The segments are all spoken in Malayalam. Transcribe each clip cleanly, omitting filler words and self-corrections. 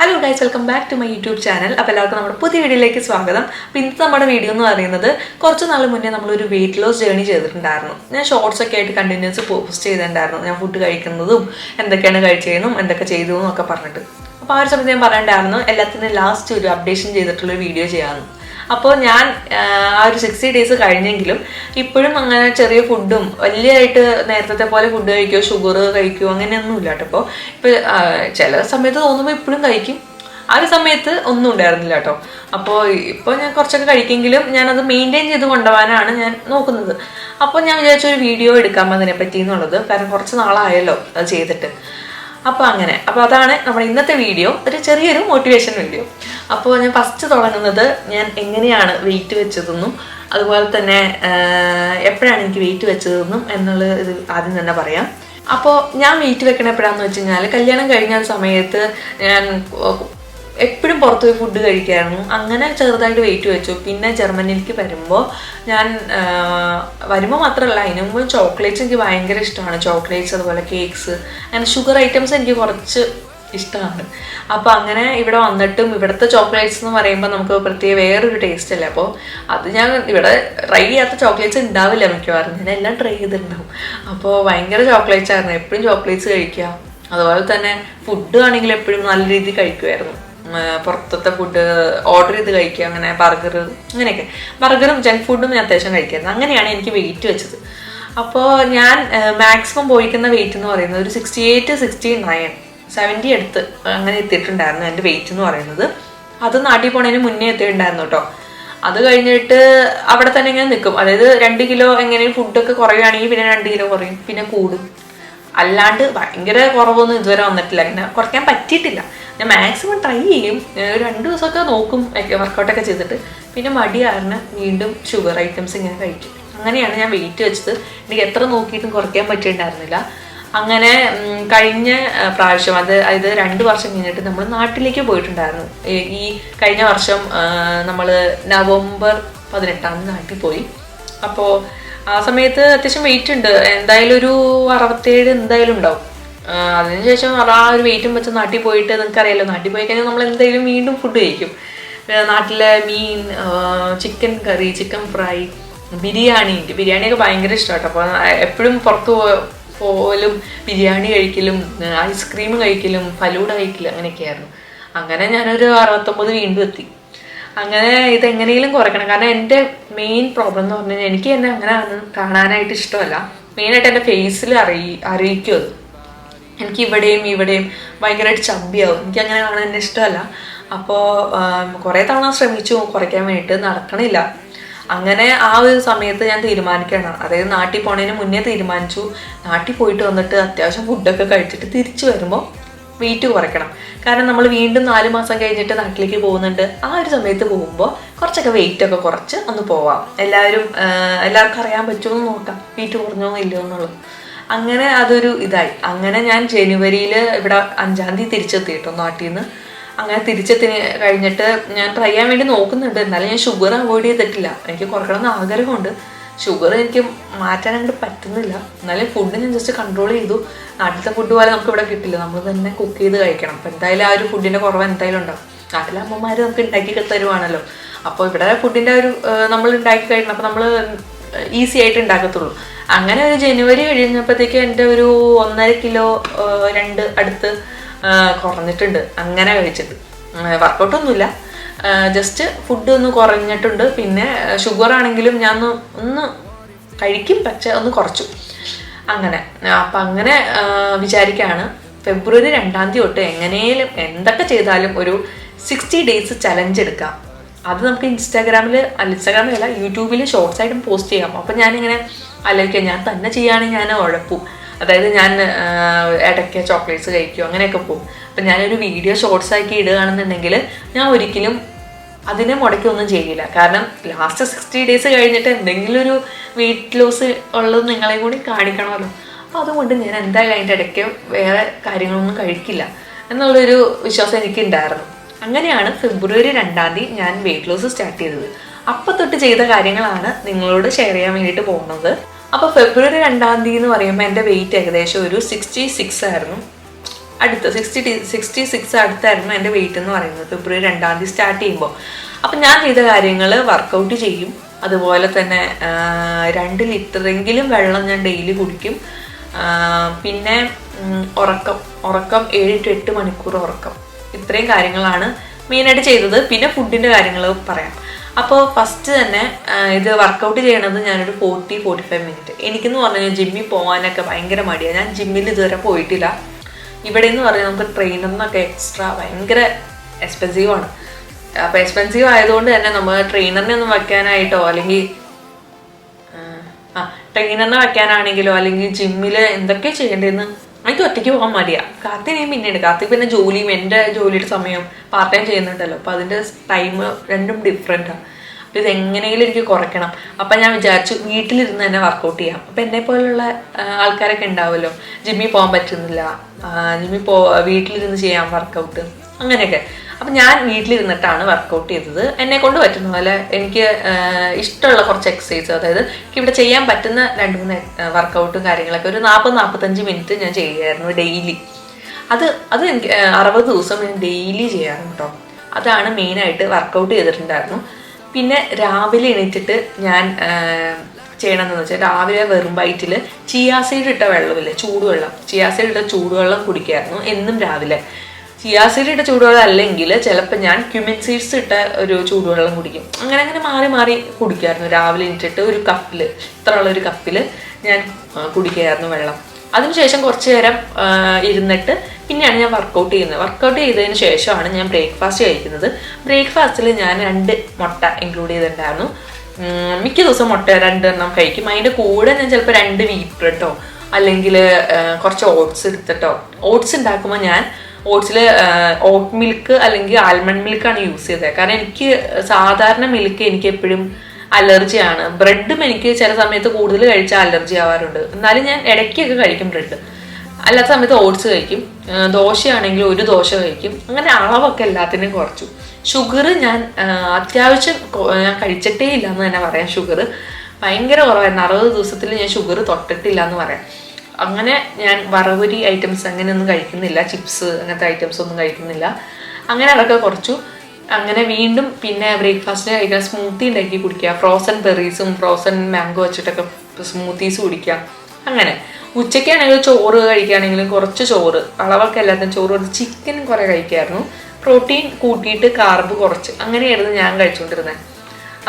Hello guys, welcome back to my YouTube channel. അപ്പോൾ എല്ലാവർക്കും നമ്മുടെ പുതിയ വീഡിയോയിലേക്ക് സ്വാഗതം. അപ്പോൾ ഇന്നത്തെ നമ്മുടെ വീഡിയോ എന്ന് പറയുന്നത് കുറച്ച് നാൾ മുന്നേ നമ്മളൊരു വെയിറ്റ് ലോസ് ജേർണി ചെയ്തിട്ടുണ്ടായിരുന്നു. ഞാൻ ഷോർട്സ് ഒക്കെ ആയിട്ട് കണ്ടിന്യൂസ് പോസ്റ്റ് ചെയ്തിട്ടുണ്ടായിരുന്നു. ഞാൻ ഫുഡ് കഴിക്കുന്നതും എന്തൊക്കെയാണ് കഴിച്ചതെന്നും എന്തൊക്കെ ചെയ്തു എന്നൊക്കെ പറഞ്ഞിട്ട്. അപ്പോൾ ആ ഒരു സമയത്ത് ഞാൻ പറയണ്ടായിരുന്നു എല്ലാത്തിനും ലാസ്റ്റ് ഒരു അപ്ഡേഷൻ ചെയ്തിട്ടുള്ളൊരു വീഡിയോ ചെയ്യാമെന്ന്. അപ്പോൾ ഞാൻ ആ ഒരു 60 days കഴിഞ്ഞെങ്കിലും ഇപ്പോഴും അങ്ങനെ ചെറിയ ഫുഡും വലിയതായിട്ട് നേരത്തെ പോലെ ഫുഡ് കഴിക്കുമോ ഷുഗർ കഴിക്കുമോ അങ്ങനെയൊന്നുമില്ല കേട്ടോ. ഇപ്പോൾ ചില സമയത്ത് തോന്നുമ്പോൾ ഇപ്പോഴും കഴിക്കും, ആ ഒരു സമയത്ത് ഒന്നും ഉണ്ടായിരുന്നില്ല കേട്ടോ. അപ്പോൾ ഇപ്പോൾ ഞാൻ കുറച്ചൊക്കെ കഴിക്കെങ്കിലും ഞാനത് മെയിൻറ്റെയിൻ ചെയ്ത് കൊണ്ടുപോകാനാണ് ഞാൻ നോക്കുന്നത്. അപ്പോൾ ഞാൻ വിചാരിച്ചൊരു വീഡിയോ എടുക്കാം അതിനെ പറ്റി എന്നുള്ളത്, കാരണം കുറച്ച് നാളായല്ലോ അത് ചെയ്തിട്ട്. അപ്പോൾ അപ്പോൾ അതാണ് നമ്മുടെ ഇന്നത്തെ വീഡിയോ, ഒരു ചെറിയൊരു മോട്ടിവേഷൻ വീഡിയോ. അപ്പോൾ ഞാൻ ഫസ്റ്റ് തുടങ്ങുന്നത് ഞാൻ എങ്ങനെയാണ് വെയിറ്റ് വെച്ചതെന്നും അതുപോലെ തന്നെ എപ്പോഴാണ് എനിക്ക് വെയിറ്റ് വെച്ചതെന്നും എന്നുള്ളത് ഇത് ആദ്യം തന്നെ പറയാം. അപ്പോൾ ഞാൻ വെയിറ്റ് വെക്കണ എപ്പോഴാണെന്ന് വെച്ച് കഴിഞ്ഞാൽ കല്യാണം കഴിഞ്ഞ സമയത്ത് ഞാൻ എപ്പോഴും പുറത്ത് പോയി ഫുഡ് കഴിക്കായിരുന്നു. അങ്ങനെ ചെറുതായിട്ട് വെയിറ്റ് വെച്ചു. പിന്നെ ജർമ്മനിയിലേക്ക് വരുമ്പോൾ മാത്രമല്ല, അതിന് മുമ്പ് ചോക്ലേറ്റ്സ് എനിക്ക് ഭയങ്കര ഇഷ്ടമാണ്. ചോക്ലേറ്റ്സ് അതുപോലെ കേക്ക്സ്, അങ്ങനെ ഷുഗർ ഐറ്റംസ് എനിക്ക് കുറച്ച് ഇഷ്ടമാണ്. അപ്പോൾ അങ്ങനെ ഇവിടെ വന്നിട്ടും ഇവിടുത്തെ ചോക്ലേറ്റ്സ് എന്ന് പറയുമ്പോൾ നമുക്ക് പ്രത്യേക വേറൊരു ടേസ്റ്റ് അല്ലേ. അപ്പോൾ അത് ഞാൻ ഇവിടെ ട്രൈ ചെയ്യാത്ത ചോക്ലേറ്റ്സ് ഉണ്ടാവില്ല മിക്കവാറും, ഞാൻ എല്ലാം ട്രൈ ചെയ്തിട്ടുണ്ടാവും. അപ്പോൾ ഭയങ്കര ചോക്ലേറ്റ്സ് ആയിരുന്നു, എപ്പോഴും ചോക്ലേറ്റ്സ് കഴിക്കുക. അതുപോലെ തന്നെ ഫുഡ് ആണെങ്കിൽ എപ്പോഴും നല്ല രീതിയിൽ കഴിക്കുമായിരുന്നു. പുറത്തത്തെ ഫുഡ് ഓർഡർ ചെയ്ത് കഴിക്കുക, അങ്ങനെ ബർഗർ, അങ്ങനെയൊക്കെ ബർഗറും ജങ്ക് ഫുഡും ഞാൻ അത്യാവശ്യം കഴിക്കായിരുന്നു. അങ്ങനെയാണ് എനിക്ക് വെയിറ്റ് വെച്ചത്. അപ്പോൾ ഞാൻ മാക്സിമം പോയിക്കുന്ന വെയിറ്റ് എന്ന് പറയുന്നത് ഒരു 68, 69, 70 അടുത്ത് അങ്ങനെ എത്തിയിട്ടുണ്ടായിരുന്നു എൻ്റെ വെയിറ്റ് എന്ന് പറയുന്നത്. അത് നാട്ടിൽ പോണതിന് മുന്നേ എത്തിയിട്ടുണ്ടായിരുന്നു കേട്ടോ. അത് കഴിഞ്ഞിട്ട് അവിടെ തന്നെ ഇങ്ങനെ നിൽക്കും. അതായത് 2 കിലോ എങ്ങനെയും ഫുഡൊക്കെ കുറയുകയാണെങ്കിൽ പിന്നെ 2 കിലോ കുറയും, പിന്നെ കൂടും. അല്ലാണ്ട് ഭയങ്കര കുറവൊന്നും ഇതുവരെ വന്നിട്ടില്ല, അങ്ങനെ കുറയ്ക്കാൻ പറ്റിയിട്ടില്ല. ഞാൻ മാക്സിമം ട്രൈ ചെയ്യും, 2 ദിവസമൊക്കെ നോക്കും വർക്കൗട്ടൊക്കെ ചെയ്തിട്ട്, പിന്നെ മടി കാരണം വീണ്ടും ഷുഗർ ഐറ്റംസ് ഇങ്ങനെ കഴിക്കും. അങ്ങനെയാണ് ഞാൻ വെയിറ്റ് വെച്ചത്. എനിക്ക് എത്ര നോക്കിയിട്ടും കുറയ്ക്കാൻ പറ്റിയിട്ടുണ്ടായിരുന്നില്ല. അങ്ങനെ കഴിഞ്ഞ പ്രാവശ്യം അതായത് 2 വർഷം കഴിഞ്ഞിട്ട് നമ്മൾ നാട്ടിലേക്ക് പോയിട്ടുണ്ടായിരുന്നു. ഈ കഴിഞ്ഞ വർഷം നമ്മൾ നവംബർ 18 നാട്ടിൽ പോയി. അപ്പോൾ ആ സമയത്ത് അത്യാവശ്യം വെയിറ്റ് ഉണ്ട്, എന്തായാലും ഒരു 67 എന്തായാലും ഉണ്ടാവും. അതിനുശേഷം ആ ഒരു വെയിറ്റും വെച്ച് നാട്ടിൽ പോയിട്ട് നിങ്ങൾക്കറിയാലോ, നാട്ടിൽ പോയി കഴിഞ്ഞാൽ നമ്മൾ എന്തായാലും വീണ്ടും ഫുഡ് കഴിക്കും. നാട്ടിലെ മീൻ, ചിക്കൻ കറി, ചിക്കൻ ഫ്രൈ, ബിരിയാണിയൊക്കെ ഭയങ്കര ഇഷ്ടമാണ്. അപ്പോൾ എപ്പോഴും പുറത്ത് പോലും ബിരിയാണി കഴിക്കലും ഐസ്ക്രീം കഴിക്കലും ഫലൂഡ കഴിക്കലും അങ്ങനെയൊക്കെയായിരുന്നു. അങ്ങനെ ഞാനൊരു 69 വീണ്ടും എത്തി. അങ്ങനെ ഇതെങ്ങനെയും കുറയ്ക്കണം, കാരണം എൻ്റെ മെയിൻ പ്രോബ്ലം എന്ന് പറഞ്ഞു കഴിഞ്ഞാൽ എനിക്ക് തന്നെ അങ്ങനെ കാണാനായിട്ട് ഇഷ്ടമല്ല. മെയിനായിട്ട് എൻ്റെ ഫേസിൽ അറിയിക്കും അത്. എനിക്ക് ഇവിടെയും ഭയങ്കരമായിട്ട് ചമ്പിയാവും, എനിക്കങ്ങനെ കാണാൻ എന്നെ ഇഷ്ടമല്ല. അപ്പോൾ കുറേ തവണ ശ്രമിച്ചു കുറയ്ക്കാൻ വേണ്ടിയിട്ട്, നടക്കണില്ല. അങ്ങനെ ആ ഒരു സമയത്ത് ഞാൻ തീരുമാനിക്കണം, അതായത് നാട്ടിൽ പോണതിന് മുന്നേ തീരുമാനിച്ചു, നാട്ടിൽ പോയിട്ട് വന്നിട്ട് അത്യാവശ്യം ഫുഡൊക്കെ കഴിച്ചിട്ട് തിരിച്ചു വരുമ്പോൾ വെയിറ്റ് കുറയ്ക്കണം. കാരണം നമ്മൾ വീണ്ടും 4 മാസം കഴിഞ്ഞിട്ട് നാട്ടിലേക്ക് പോകുന്നുണ്ട്. ആ ഒരു സമയത്ത് പോകുമ്പോൾ കുറച്ചൊക്കെ വെയിറ്റൊക്കെ കുറച്ച് ഒന്ന് പോവാം, എല്ലാവർക്കും അറിയാൻ പറ്റുമോ നോക്കാം വെയിറ്റ് കുറഞ്ഞോ ഇല്ലയോ എന്നുള്ളത്. അങ്ങനെ അതൊരു ഇതായി. അങ്ങനെ ഞാൻ ജനുവരിയിൽ ഇവിടെ 5-ാം തീയതി തിരിച്ചെത്തി കേട്ടോ നാട്ടിൽ നിന്ന്. അങ്ങനെ തിരിച്ചെത്തി കഴിഞ്ഞിട്ട് ഞാൻ ട്രൈ ചെയ്യാൻ വേണ്ടി നോക്കുന്നുണ്ട്, എന്നാലും ഞാൻ ഷുഗർ അവോയ്ഡ് ചെയ്തിട്ടില്ല. എനിക്ക് കുറയ്ക്കണം എന്ന് ആഗ്രഹമുണ്ട്, ഷുഗർ എനിക്ക് മാറ്റാൻ അങ്ങോട്ട് പറ്റുന്നില്ല. എന്നാലും ഫുഡ് ഞാൻ ജസ്റ്റ് കൺട്രോൾ ചെയ്തു. നാട്ടിലത്തെ ഫുഡ് പോലെ നമുക്ക് ഇവിടെ കിട്ടില്ല, നമ്മൾ തന്നെ കുക്ക് ചെയ്ത് കഴിക്കണം. അപ്പം എന്തായാലും ആ ഒരു ഫുഡിൻ്റെ കുറവ് എന്തായാലും ഉണ്ടാവും. നാട്ടിലെ അമ്മമാർ നമുക്ക് ഉണ്ടാക്കി തരുവാണല്ലോ. അപ്പോൾ ഇവിടെ ഫുഡിൻ്റെ ഒരു നമ്മൾ ഉണ്ടാക്കി കഴിക്കണം, അപ്പോൾ നമ്മൾ ഈസി ആയിട്ട് ഉണ്ടാക്കത്തുള്ളൂ. അങ്ങനെ ഒരു ജനുവരി കഴിഞ്ഞപ്പോഴത്തേക്ക് എൻ്റെ ഒരു 1.5 കിലോ 2 അടുത്ത് കുറഞ്ഞിട്ടുണ്ട്. അങ്ങനെ കഴിച്ചിട്ട് വർക്കൗട്ടൊന്നുമില്ല, ജസ്റ്റ് ഫുഡ് ഒന്ന് കുറഞ്ഞിട്ടുണ്ട്. പിന്നെ ഷുഗർ ആണെങ്കിലും ഞാൻ ഒന്ന് കഴിക്കും, പക്ഷെ ഒന്ന് കുറച്ചു. അങ്ങനെ അപ്പം അങ്ങനെ വിചാരിക്കുകയാണ് ഫെബ്രുവരി 2-ാം തീയതി തൊട്ട് എങ്ങനെയും എന്തൊക്കെ ചെയ്താലും ഒരു 60 days ചലഞ്ച് എടുക്കാം. അത് നമുക്ക് ഇൻസ്റ്റാഗ്രാമിലല്ല യൂട്യൂബിൽ ഷോർട്സ് ആയിട്ടും പോസ്റ്റ് ചെയ്യാം. അപ്പം ഞാനിങ്ങനെ ആലോചിക്കാം, ഞാൻ തന്നെ ചെയ്യുകയാണെങ്കിൽ ഞാൻ ഉഴപ്പും. അതായത് ഞാൻ ഇടയ്ക്ക് ചോക്ലേറ്റ്സ് കഴിക്കും, അങ്ങനെയൊക്കെ പോകും. അപ്പം ഞാനൊരു വീഡിയോ ഷോർട്സ് ആക്കി ഇടുകയാണെന്നുണ്ടെങ്കിൽ ഞാൻ ഒരിക്കലും അതിനെ മുടക്കൊന്നും ചെയ്യില്ല. കാരണം ലാസ്റ്റ് 60 days കഴിഞ്ഞിട്ട് എന്തെങ്കിലും ഒരു വെയിറ്റ് ലോസ് ഉള്ളത് നിങ്ങളെയും കൂടി കാണിക്കണമല്ലോ. അപ്പോൾ അതുകൊണ്ട് ഞാൻ എന്തായാലും അതിൻ്റെ ഇടയ്ക്ക് വേറെ കാര്യങ്ങളൊന്നും കഴിക്കില്ല എന്നുള്ളൊരു വിശ്വാസം എനിക്കുണ്ടായിരുന്നു. അങ്ങനെയാണ് ഫെബ്രുവരി 2-ാം തീയതി ഞാൻ വെയിറ്റ് ലോസ് സ്റ്റാർട്ട് ചെയ്തത്. അപ്പം തൊട്ട് ചെയ്ത കാര്യങ്ങളാണ് നിങ്ങളോട് ഷെയർ ചെയ്യാൻ വേണ്ടിയിട്ട് പോകുന്നത്. അപ്പോൾ ഫെബ്രുവരി 2-ാം തീയതി എന്ന് പറയുമ്പോൾ എൻ്റെ വെയിറ്റ് ഏകദേശം ഒരു 66 ആയിരുന്നു. അടുത്ത് 66 അടുത്തായിരുന്നു എൻ്റെ വെയിറ്റ് എന്ന് പറയുന്നത് ഫെബ്രുവരി 2-ാം തീയതി സ്റ്റാർട്ട് ചെയ്യുമ്പോൾ. അപ്പം ഞാൻ ചെയ്ത കാര്യങ്ങൾ വർക്കൗട്ട് ചെയ്യും, അതുപോലെ തന്നെ 2 ലിറ്ററെങ്കിലും വെള്ളം ഞാൻ ഡെയിലി കുടിക്കും. പിന്നെ ഉറക്കം 7 to 8 മണിക്കൂർ ഉറക്കം. ഇത്രയും കാര്യങ്ങളാണ് മെയിനായിട്ട് ചെയ്തത്. പിന്നെ ഫുഡിൻ്റെ കാര്യങ്ങൾ പറയാം. അപ്പോൾ ഫസ്റ്റ് തന്നെ ഇത് വർക്കൗട്ട് ചെയ്യണത് ഞാനൊരു 40-45 മിനിറ്റ്. എനിക്കെന്ന് പറഞ്ഞു കഴിഞ്ഞാൽ ജിമ്മിൽ പോകാനൊക്കെ ഭയങ്കര മടിയാണ്. ഞാൻ ജിമ്മിൽ ഇതുവരെ പോയിട്ടില്ല. ഇവിടെ എന്ന് പറഞ്ഞാൽ നമുക്ക് ട്രെയിനറിനൊക്കെ എക്സ്ട്രാ ഭയങ്കര എക്സ്പെൻസീവാണ്. അപ്പോൾ എക്സ്പെൻസീവ് ആയതുകൊണ്ട് തന്നെ നമ്മൾ ട്രെയിനറിനെ ഒന്നും വയ്ക്കാനായിട്ടോ അല്ലെങ്കിൽ ട്രെയിനറിനെ വയ്ക്കാനാണെങ്കിലോ അല്ലെങ്കിൽ ജിമ്മിൽ എന്തൊക്കെ ചെയ്യേണ്ടതെന്ന് എനിക്ക് ഒറ്റയ്ക്ക് പോകാൻ മടിയാണ്. കാർത്തിനെയും പിന്നീട് പിന്നെ ജോലിയും എൻ്റെ ജോലിയുടെ സമയം പാർട്ട് ടൈം ചെയ്യുന്നുണ്ടല്ലോ, അപ്പോൾ അതിൻ്റെ ടൈം രണ്ടും ഡിഫറെൻറ്റാണ്. അപ്പോൾ ഇതെങ്ങനെയെങ്കിലും എനിക്ക് കുറയ്ക്കണം. അപ്പം ഞാൻ വിചാരിച്ചു വീട്ടിലിരുന്ന് തന്നെ വർക്കൗട്ട് ചെയ്യാം. അപ്പം എന്നെ പോലുള്ള ആൾക്കാരൊക്കെ ഉണ്ടാവുമല്ലോ, ജിമ്മിൽ പോകാൻ പറ്റുന്നില്ല, വീട്ടിലിരുന്ന് ചെയ്യാം വർക്കൗട്ട് അങ്ങനെയൊക്കെ. അപ്പം ഞാൻ വീട്ടിലിരുന്നിട്ടാണ് വർക്കൗട്ട് ചെയ്തത്. എന്നെ കൊണ്ട് പറ്റുന്ന പോലെ എനിക്ക് ഇഷ്ടമുള്ള കുറച്ച് എക്സസൈസ്, അതായത് എനിക്ക് ഇവിടെ ചെയ്യാൻ പറ്റുന്ന 2-3 വർക്കൗട്ടും കാര്യങ്ങളൊക്കെ ഒരു 40-45 മിനിറ്റ് ഞാൻ ചെയ്യുമായിരുന്നു ഡെയിലി. അത് എനിക്ക് 60 ദിവസം ഞാൻ ഡെയിലി ചെയ്യാറുണ്ട് കേട്ടോ. അതാണ് മെയിനായിട്ട് വർക്കൗട്ട് ചെയ്തിട്ടുണ്ടായിരുന്നു. പിന്നെ രാവിലെ എണീറ്റിട്ട് ഞാൻ ചെയ്യണമെന്ന് വെച്ചാൽ രാവിലെ വെറും വയറ്റിൽ ചിയാസീഡ് ഇട്ട വെള്ളമില്ലേ, ചൂടുവെള്ളം, ചിയാസീഡ് ഇട്ട ചൂടുവെള്ളം കുടിക്കായിരുന്നു എന്നും രാവിലെ. ചിയാസീഡ് ഇട്ട ചൂടുവെള്ളം അല്ലെങ്കിൽ ചിലപ്പോൾ ഞാൻ ക്യുമിൻ സീഡ്സ് ഇട്ട ഒരു ചൂടുവെള്ളം കുടിക്കും. അങ്ങനെ മാറി കുടിക്കായിരുന്നു. രാവിലെ എണീറ്റിട്ട് ഒരു കപ്പിൽ, ഇത്രയുള്ളൊരു കപ്പിൽ ഞാൻ കുടിക്കായിരുന്നു വെള്ളം. അതിനുശേഷം കുറച്ച് നേരം ഇരുന്നിട്ട് പിന്നെയാണ് ഞാൻ വർക്കൗട്ട് ചെയ്യുന്നത്. വർക്കൗട്ട് ചെയ്തതിന് ശേഷമാണ് ഞാൻ ബ്രേക്ക്ഫാസ്റ്റ് കഴിക്കുന്നത്. ബ്രേക്ക്ഫാസ്റ്റിൽ ഞാൻ 2 മുട്ട ഇൻക്ലൂഡ് ചെയ്തിട്ടുണ്ടായിരുന്നു. മിക്ക ദിവസം മുട്ട 2 എണ്ണം കഴിക്കും. അതിൻ്റെ കൂടെ ഞാൻ ചിലപ്പോൾ 2 വീറ്റ് ബ്രെഡോ അല്ലെങ്കിൽ കുറച്ച് ഓട്സ് എടുത്തിട്ടോ. ഓട്സ് ഉണ്ടാക്കുമ്പോൾ ഞാൻ ഓട്സിൽ ഓട്ട് മിൽക്ക് അല്ലെങ്കിൽ ആൽമണ്ട് മിൽക്കാണ് യൂസ് ചെയ്തത്. കാരണം എനിക്ക് സാധാരണ മിൽക്ക് എനിക്ക് എപ്പോഴും അലർജിയാണ്. ബ്രെഡും എനിക്ക് ചില സമയത്ത് കൂടുതൽ കഴിച്ചാൽ അലർജി ആവാറുണ്ട്. എന്നാലും ഞാൻ ഇടയ്ക്കൊക്കെ കഴിക്കും ബ്രെഡ്. അല്ലാത്ത സമയത്ത് ഓട്സ് കഴിക്കും. ദോശയാണെങ്കിൽ 1 ദോശ കഴിക്കും. അങ്ങനെ അളവൊക്കെ എല്ലാത്തിനും കുറച്ചു. ഷുഗർ ഞാൻ അത്യാവശ്യം ഞാൻ കഴിച്ചിട്ടേ ഇല്ല എന്ന് തന്നെ പറയാം. ഷുഗർ ഭയങ്കര കുറവായിരുന്നു. 60 ദിവസത്തിൽ ഞാൻ ഷുഗർ തൊട്ടിട്ടില്ല എന്ന് പറയാം. അങ്ങനെ ഞാൻ വറവരി ഐറ്റംസ് അങ്ങനെയൊന്നും കഴിക്കുന്നില്ല, ചിപ്സ് അങ്ങനത്തെ ഐറ്റംസ് ഒന്നും കഴിക്കുന്നില്ല. അങ്ങനെ അതൊക്കെ കുറച്ചു. അങ്ങനെ വീണ്ടും പിന്നെ ബ്രേക്ക്ഫാസ്റ്റിന് കഴിക്കാൻ സ്മൂത്തി ഉണ്ടാക്കി കുടിക്കുക. ഫ്രോസൺ ബെറീസും ഫ്രോസൺ മാംഗോ വെച്ചിട്ടൊക്കെ സ്മൂത്തീസ് കുടിക്കുക. അങ്ങനെ ഉച്ചയ്ക്കാണെങ്കിലും ചോറ് കഴിക്കുകയാണെങ്കിലും കുറച്ച് ചോറ്, അളവൊക്കെ എല്ലാത്തിനും ചോറ് കൊടുത്ത് ചിക്കൻ കുറേ കഴിക്കായിരുന്നു. പ്രോട്ടീൻ കൂട്ടിയിട്ട് കാർബ് കുറച്ച്, അങ്ങനെയായിരുന്നു ഞാൻ കഴിച്ചുകൊണ്ടിരുന്നത്.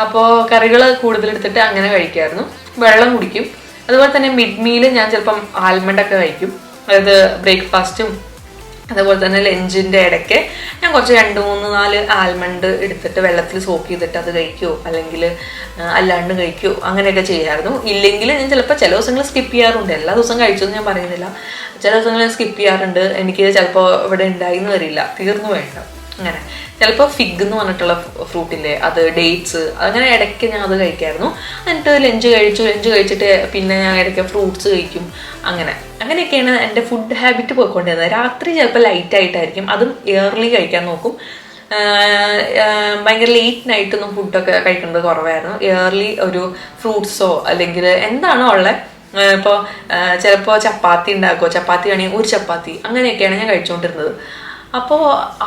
അപ്പോൾ കറികൾ കൂടുതലെടുത്തിട്ട് അങ്ങനെ കഴിക്കായിരുന്നു. വെള്ളം കുടിക്കും. അതുപോലെ തന്നെ മിഡ് മീൽ ഞാൻ ചിലപ്പം ആൽമണ്ടൊക്കെ കഴിക്കും. അതായത് ബ്രേക്ക്ഫാസ്റ്റും അതുപോലെ തന്നെ ലഞ്ചിൻ്റെ ഇടയ്ക്ക് ഞാൻ കുറച്ച് 2-3-4 ആൽമണ്ട് എടുത്തിട്ട് വെള്ളത്തിൽ സോക്ക് ചെയ്തിട്ട് അത് കഴിക്കുമോ അല്ലെങ്കിൽ അല്ലാണ്ട് കഴിക്കുമോ അങ്ങനെയൊക്കെ ചെയ്യാമായിരുന്നു. ഇല്ലെങ്കിൽ ഞാൻ ചിലപ്പോൾ ചില ദിവസങ്ങൾ സ്കിപ്പ് ചെയ്യാറുണ്ട്. എല്ലാ ദിവസവും കഴിച്ചതെന്ന് ഞാൻ പറയുന്നില്ല. ചില ദിവസങ്ങൾ ഞാൻ സ്കിപ്പ് ചെയ്യാറുണ്ട്. എനിക്ക് ചിലപ്പോൾ ഇവിടെ ഉണ്ടായിന്ന് വരില്ല, തീർന്നു വേണ്ട. അങ്ങനെ ചിലപ്പോൾ ഫിഗ് എന്ന് പറഞ്ഞിട്ടുള്ള ഫ്രൂട്ടില്ലേ, അത് ഡേറ്റ്സ്, അങ്ങനെ ഇടയ്ക്ക് ഞാൻ അത് കഴിക്കായിരുന്നു. എന്നിട്ട് ലഞ്ച് കഴിച്ചിട്ട് പിന്നെ ഞാൻ ഇടയ്ക്ക് ഫ്രൂട്ട്സ് കഴിക്കും. അങ്ങനെയൊക്കെയാണ് എൻ്റെ ഫുഡ് ഹാബിറ്റ് പോയിക്കൊണ്ടിരുന്നത്. രാത്രി ചിലപ്പോൾ ലൈറ്റായിട്ടായിരിക്കും, അതും ഇയർലി കഴിക്കാൻ നോക്കും. ഭയങ്കര ലേറ്റ് നൈറ്റൊന്നും ഫുഡൊക്കെ കഴിക്കുന്നത് കുറവായിരുന്നു. ഇയർലി ഒരു ഫ്രൂട്ട്സോ അല്ലെങ്കിൽ എന്താണോ ഉള്ളത്. ഇപ്പോൾ ചിലപ്പോൾ ചപ്പാത്തി ഉണ്ടാക്കുമോ, ചപ്പാത്തി ആണെങ്കിൽ 1 ചപ്പാത്തി, അങ്ങനെയൊക്കെയാണ് ഞാൻ കഴിച്ചുകൊണ്ടിരുന്നത്. അപ്പോൾ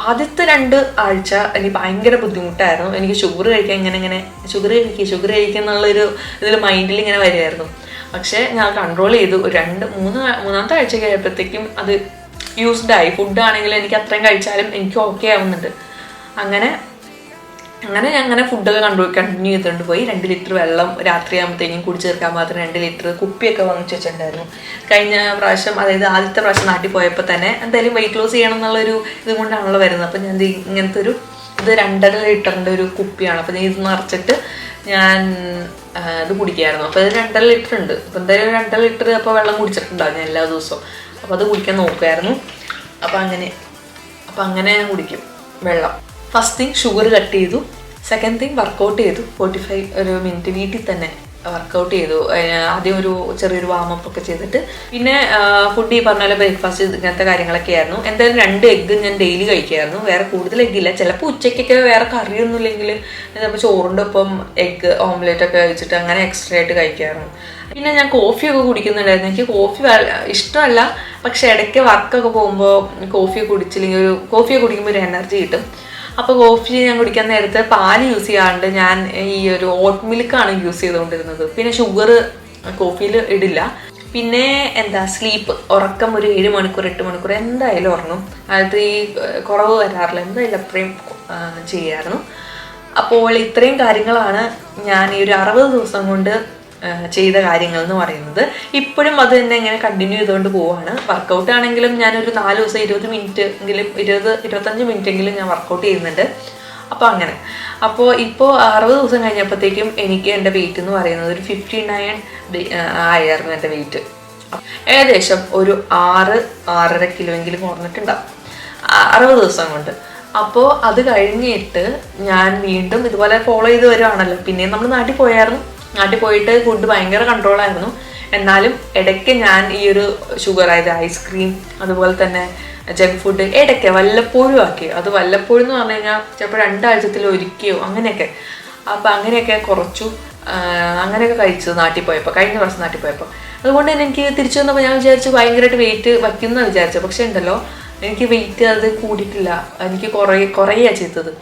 ആദ്യത്തെ 2 ആഴ്ച എനിക്ക് ഭയങ്കര ബുദ്ധിമുട്ടായിരുന്നു. എനിക്ക് ഷുഗർ കഴിക്കാൻ ഇങ്ങനെ ഷുഗർ കഴിക്കുക എന്നുള്ളൊരു ഇതിൽ മൈൻഡിൽ ഇങ്ങനെ വരുമായിരുന്നു. പക്ഷേ ഞാൻ കൺട്രോൾ ചെയ്തു. 2-3 ആഴ്ച കഴിയുമ്പോഴത്തേക്കും അത് യൂസ്ഡായി. ഫുഡാണെങ്കിലും എനിക്ക് അത്രയും കഴിച്ചാലും എനിക്ക് ഓക്കെ ആവുന്നുണ്ട്. അങ്ങനെ ഞാൻ ഫുഡൊക്കെ കണ്ടിന്യൂ ചെയ്തുകൊണ്ട് പോയി. 2 ലിറ്റർ വെള്ളം രാത്രിയാകുമ്പോഴത്തേക്കും കുടിച്ച് തീർക്കാൻ മാത്രം 2 ലിറ്റർ കുപ്പിയൊക്കെ വാങ്ങിച്ച് വെച്ചിട്ടുണ്ടായിരുന്നു. കഴിഞ്ഞ പ്രാവശ്യം, അതായത് ആദ്യത്തെ പ്രാവശ്യം നാട്ടിൽ പോയപ്പോൾ തന്നെ എന്തായാലും വെയിറ്റ് ലോസ് ചെയ്യണം എന്നുള്ളൊരു ഇത് കൊണ്ടാണല്ലോ വരുന്നത്. അപ്പോൾ ഞാൻ ഇങ്ങനത്തെ ഇത് 2.5 ലിറ്ററിൻ്റെ ഒരു കുപ്പിയാണ്. അപ്പോൾ ഞാൻ ഇത് നിറച്ചിട്ട് ഞാൻ ഇത് കുടിക്കായിരുന്നു. അപ്പോൾ ഇത് 2.5 ലിറ്റർ ഉണ്ട്. അപ്പോൾ എന്തായാലും 2.5 ലിറ്റർ അപ്പോൾ വെള്ളം കുടിച്ചിട്ടുണ്ടാവും ഞാൻ എല്ലാ ദിവസവും. അപ്പോൾ അത് കുടിക്കാൻ നോക്കുമായിരുന്നു. അപ്പോൾ അങ്ങനെ ഞാൻ കുടിക്കും വെള്ളം. ഫസ്റ്റ് തിങ് ഷുഗർ കട്ട് ചെയ്തു. സെക്കൻഡ് തിങ് വർക്കൗട്ട് ചെയ്തു. 45 മിനിറ്റ് വീട്ടിൽ തന്നെ വർക്കൗട്ട് ചെയ്തു. ആദ്യം ഒരു ചെറിയൊരു വാമപ്പ് ഒക്കെ ചെയ്തിട്ട് പിന്നെ ഫുഡ് ഈ പറഞ്ഞ പോലെ ബ്രേക്ക്ഫാസ്റ്റ് ഇങ്ങനത്തെ കാര്യങ്ങളൊക്കെ ആയിരുന്നു. എന്തായാലും 2 എഗ്ഗ് ഞാൻ ഡെയിലി കഴിക്കായിരുന്നു. വേറെ കൂടുതൽ എഗ്ഗില്ല. ചിലപ്പോൾ ഉച്ചയ്ക്കൊക്കെ വേറെ കറിയൊന്നും ഇല്ലെങ്കിൽ ചിലപ്പോൾ ചോറിൻ്റെ ഒപ്പം എഗ്ഗ് ഓംലെറ്റ് ഒക്കെ കഴിച്ചിട്ട് അങ്ങനെ എക്സ്ട്രാ ആയിട്ട് കഴിക്കായിരുന്നു. പിന്നെ ഞാൻ കോഫിയൊക്കെ കുടിക്കുന്നുണ്ടായിരുന്നു. എനിക്ക് കോഫി ഇഷ്ടമല്ല, പക്ഷെ ഇടയ്ക്ക് വർക്കൊക്കെ പോകുമ്പോൾ കോഫിയൊക്കെ കുടിച്ചില്ലെങ്കിൽ കോഫിയൊക്കെ കുടിക്കുമ്പോൾ ഒരു എനർജി കിട്ടും. അപ്പോൾ കോഫി ഞാൻ കുടിക്കാൻ നേരത്തെ പാല് യൂസ് ചെയ്യാണ്ട് ഞാൻ ഈ ഒരു ഓട്ട് മിൽക്കാണ് യൂസ് ചെയ്തുകൊണ്ടിരുന്നത്. പിന്നെ ഷുഗർ കോഫിയിൽ ഇടില്ല. പിന്നെ സ്ലീപ്പ്, ഉറക്കം ഒരു 7 മണിക്കൂർ 8 മണിക്കൂർ എന്തായാലും ഉറങ്ങും. അത് ഈ കുറവ് വരാറില്ല, എന്തായാലും അത്രയും ചെയ്യായിരുന്നു. അപ്പോൾ ഇത്രയും കാര്യങ്ങളാണ് ഞാൻ ഈ ഒരു 60 ദിവസം കൊണ്ട് ചെയ്ത കാര്യങ്ങൾ എന്ന് പറയുന്നത്. ഇപ്പോഴും അത് തന്നെ ഇങ്ങനെ കണ്ടിന്യൂ ചെയ്തുകൊണ്ട് പോവാണ്. വർക്കൗട്ട് ആണെങ്കിലും ഞാനൊരു 4 ദിവസം 20 മിനിറ്റ് എങ്കിലും 20-25 മിനിറ്റ് എങ്കിലും ഞാൻ വർക്കൗട്ട് ചെയ്യുന്നുണ്ട്. അപ്പോൾ അങ്ങനെ ഇപ്പോൾ 60 ദിവസം കഴിഞ്ഞപ്പോഴത്തേക്കും എനിക്ക് എൻ്റെ വെയിറ്റ് എന്ന് പറയുന്നത് ഒരു 59 ആയിരുന്നു എൻ്റെ വെയിറ്റ്. ഏകദേശം ഒരു 6-6.5 കിലോ എങ്കിലും കുറഞ്ഞിട്ടുണ്ടാവും 60 ദിവസം കൊണ്ട്. അപ്പോൾ അത് കഴിഞ്ഞിട്ട് ഞാൻ വീണ്ടും ഇതുപോലെ ഫോളോ ചെയ്ത് വരുവാണല്ലോ. പിന്നെയും നമ്മൾ നാട്ടിൽ പോയിട്ട് ഫുഡ് ഭയങ്കര കൺട്രോളായിരുന്നു. എന്നാലും ഇടയ്ക്ക് ഞാൻ ഈ ഒരു ഷുഗർ, അതായത് ഐസ്ക്രീം അതുപോലെ തന്നെ ജങ്ക് ഫുഡ് ഇടയ്ക്ക് വല്ലപ്പോഴും ആക്കി. അത് വല്ലപ്പോഴും എന്ന് പറഞ്ഞു കഴിഞ്ഞാൽ ചിലപ്പോൾ 2 ആഴ്ചയിൽ ഒരിക്കയോ അങ്ങനെയൊക്കെ. അപ്പം അങ്ങനെയൊക്കെ കുറച്ചു, അങ്ങനെയൊക്കെ കഴിച്ചത് കഴിഞ്ഞ പ്രാവശ്യം നാട്ടിൽ പോയപ്പോൾ. അതുകൊണ്ട് തന്നെ എനിക്ക് തിരിച്ചു വന്നപ്പോൾ ഞാൻ വിചാരിച്ചു ഭയങ്കരമായിട്ട് വെയിറ്റ് വയ്ക്കുന്ന വിചാരിച്ചു. പക്ഷെ ഉണ്ടല്ലോ, എനിക്ക് വെയിറ്റ് അത് കൂടിയിട്ടില്ല. എനിക്ക് കുറയുകയാണ് ചെയ്തത്.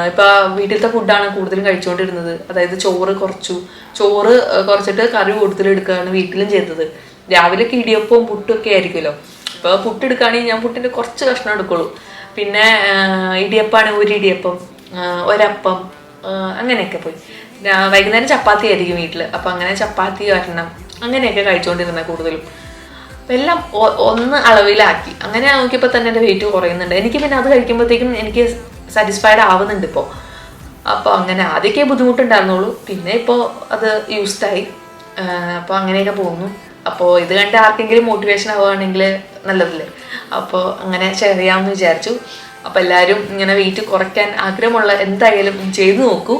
ഇപ്പം വീട്ടിലത്തെ ഫുഡാണ് കൂടുതലും കഴിച്ചുകൊണ്ടിരുന്നത്. അതായത് ചോറ് കുറച്ചിട്ട് കറി കൂടുതൽ എടുക്കുകയാണ് വീട്ടിലും ചെയ്തത്. രാവിലെയൊക്കെ ഇടിയപ്പവും പുട്ടൊക്കെ ആയിരിക്കുമല്ലോ. ഇപ്പോൾ പുട്ടെടുക്കുകയാണെങ്കിൽ ഞാൻ പുട്ടിൻ്റെ കുറച്ച് കഷ്ണം എടുക്കുള്ളൂ. പിന്നെ ഇടിയപ്പമാണെങ്കിൽ ഒരു ഇടിയപ്പം, ഒരപ്പം, അങ്ങനെയൊക്കെ പോയി. വൈകുന്നേരം ചപ്പാത്തി ആയിരിക്കും വീട്ടിൽ. അപ്പം അങ്ങനെ ചപ്പാത്തി വരണം, അങ്ങനെയൊക്കെ കഴിച്ചുകൊണ്ടിരുന്നത് കൂടുതലും. അപ്പം എല്ലാം ഒന്ന് അളവിലാക്കി. അങ്ങനെ നോക്കിയപ്പോൾ തന്നെ എൻ്റെ വെയിറ്റ് കുറയുന്നുണ്ട്. എനിക്ക് പിന്നെ അത് കഴിക്കുമ്പോഴത്തേക്കും എനിക്ക് സാറ്റിസ്ഫൈഡ് ആവുന്നുണ്ട് ഇപ്പോൾ. അപ്പോൾ അങ്ങനെ ആദ്യമൊക്കെ ബുദ്ധിമുട്ടുണ്ടായിരുന്നുള്ളൂ, പിന്നെ ഇപ്പോൾ അത് യൂസ്ഡായി. അപ്പോൾ അങ്ങനെയൊക്കെ പോകുന്നു. അപ്പോൾ ഇത് കണ്ട് ആർക്കെങ്കിലും മോട്ടിവേഷൻ ആവുകയാണെങ്കിൽ നല്ലതല്ലേ. അപ്പോൾ അങ്ങനെ ഷെയർ ചെയ്യാമെന്ന് വിചാരിച്ചു. അപ്പോൾ എല്ലാവരും ഇങ്ങനെ വെയിറ്റ് കുറയ്ക്കാൻ ആഗ്രഹമുള്ള എന്തായാലും ചെയ്തു നോക്കൂ.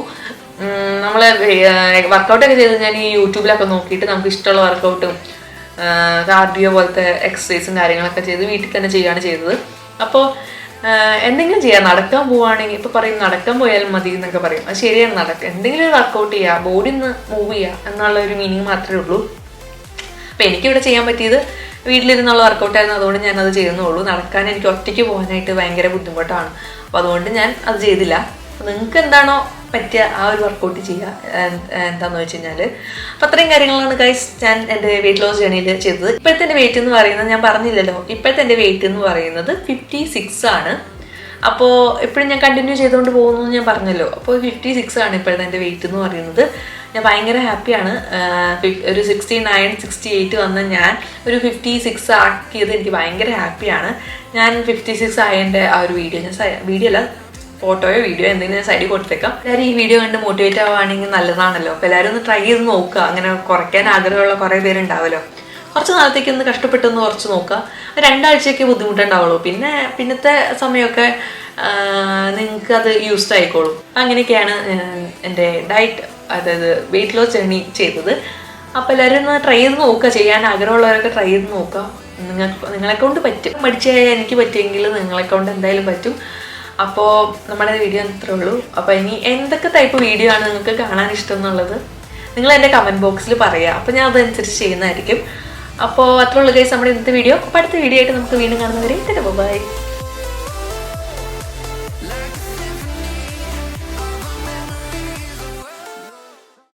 നമ്മൾ വർക്കൗട്ടൊക്കെ ചെയ്ത് ഞാൻ ഈ യൂട്യൂബിലൊക്കെ നോക്കിയിട്ട് നമുക്ക് ഇഷ്ടമുള്ള വർക്കൗട്ടും കാർഡിയോ പോലത്തെ എക്സസൈസും കാര്യങ്ങളൊക്കെ ചെയ്ത് വീട്ടിൽ തന്നെ ചെയ്യുകയാണ് ചെയ്തത്. അപ്പോൾ എന്തെങ്കിലും ചെയ്യാം. നടക്കാൻ പോവുകയാണെങ്കിൽ ഇപ്പോൾ പറയും നടക്കാൻ പോയാലും മതി എന്നൊക്കെ പറയും. അത് ശരിയാണ്. എന്തെങ്കിലും വർക്കൗട്ട് ചെയ്യുക, ബോഡി ഒന്ന് മൂവ് ചെയ്യുക എന്നുള്ള ഒരു മീനിങ് മാത്രമേ ഉള്ളൂ. അപ്പോൾ എനിക്കിവിടെ ചെയ്യാൻ പറ്റിയത് വീട്ടിലിരുന്നുള്ള വർക്കൗട്ടായിരുന്നു. അതുകൊണ്ട് ഞാനത് ചെയ്യുന്നുള്ളൂ. നടക്കാൻ എനിക്ക് ഒറ്റയ്ക്ക് പോകാനായിട്ട് ഭയങ്കര ബുദ്ധിമുട്ടാണ്. അപ്പോൾ അതുകൊണ്ട് ഞാൻ അത് ചെയ്തില്ല. അപ്പോൾ നിങ്ങൾക്ക് എന്താണോ പറ്റിയ ആ ഒരു വർക്കൗട്ട് ചെയ്യുക. എന്താണെന്ന് വെച്ച് കഴിഞ്ഞാൽ അപ്പോൾ അത്രയും കാര്യങ്ങളാണ് ഗൈസ് ഞാൻ എൻ്റെ വെയിറ്റ് ലോസ് ജേണിയിൽ ചെയ്തത്. ഇപ്പോഴത്തെ എൻ്റെ വെയിറ്റ് എന്ന് പറയുന്നത് ഞാൻ പറഞ്ഞില്ലല്ലോ, ഇപ്പോഴത്തെ എൻ്റെ വെയിറ്റ് എന്ന് പറയുന്നത് 56 ആണ്. അപ്പോൾ എപ്പോഴും ഞാൻ കണ്ടിന്യൂ ചെയ്തുകൊണ്ട് പോകുന്നു ഞാൻ പറഞ്ഞല്ലോ. അപ്പോൾ 56 ആണ് ഇപ്പോഴത്തെ എൻ്റെ വെയിറ്റ് എന്ന് പറയുന്നത്. ഞാൻ ഭയങ്കര ഹാപ്പിയാണ്. ഒരു 69-68 വന്ന് ഞാൻ ഒരു 56 ആക്കിയത് എനിക്ക് ഭയങ്കര ഹാപ്പിയാണ്. ഞാൻ 56 ആയതിൻ്റെ ആ ഒരു വീഡിയോ അല്ല, ഫോട്ടോയോ വീഡിയോ എന്തെങ്കിലും സൈഡിൽ കൊടുത്തേക്കാം. എല്ലാവരും ഈ വീഡിയോ കണ്ട് മോട്ടിവേറ്റ് ആവുകയാണെങ്കിൽ നല്ലതാണല്ലോ. അപ്പോൾ എല്ലാവരും ഒന്ന് ട്രൈ ചെയ്ത് നോക്കുക. അങ്ങനെ കുറയ്ക്കാൻ ആഗ്രഹമുള്ള കുറേ പേരുണ്ടാവുമല്ലോ. കുറച്ച് നാളത്തേക്ക് ഒന്ന് കഷ്ടപ്പെട്ടൊന്ന് കുറച്ച് നോക്കുക. 2 ആഴ്ചയൊക്കെ ബുദ്ധിമുട്ടുണ്ടാവുള്ളൂ. പിന്നത്തെ സമയമൊക്കെ നിങ്ങൾക്ക് അത് യൂസ്ഡ് ആയിക്കോളും. അങ്ങനെയൊക്കെയാണ് എൻ്റെ ഡയറ്റ്, അതായത് വെയിറ്റ് ലോസ് ജേർണി ചെയ്തത്. അപ്പോൾ എല്ലാവരും ഒന്ന് ട്രൈ ചെയ്ത് നോക്കുക. ചെയ്യാൻ ആഗ്രഹമുള്ളവരൊക്കെ ട്രൈ ചെയ്ത് നോക്കുക. നിങ്ങളെക്കൊണ്ട് പറ്റും. പഠിച്ചാൽ എനിക്ക് പറ്റുമെങ്കിൽ നിങ്ങളെക്കൊണ്ട് എന്തായാലും പറ്റും. അപ്പോൾ നമ്മുടെ വീഡിയോ അത്രേ ഉള്ളൂ. അപ്പോൾ ഇനി എന്തൊക്കെ ടൈപ്പ് വീഡിയോ ആണ് നിങ്ങൾക്ക് കാണാൻ ഇഷ്ടം എന്നുള്ളത് നിങ്ങൾ എൻ്റെ കമൻറ്റ് ബോക്സിൽ പറയുക. അപ്പോൾ ഞാൻ അതനുസരിച്ച് ചെയ്യുന്നതായിരിക്കും. അപ്പോൾ അത്രേ ഉള്ളൂ ഗൈസ് നമ്മുടെ ഇന്നത്തെ വീഡിയോ. അപ്പോൾ അടുത്ത വീഡിയോ ആയിട്ട് നമുക്ക് വീണ്ടും കാണുന്നവരെ ബൈ.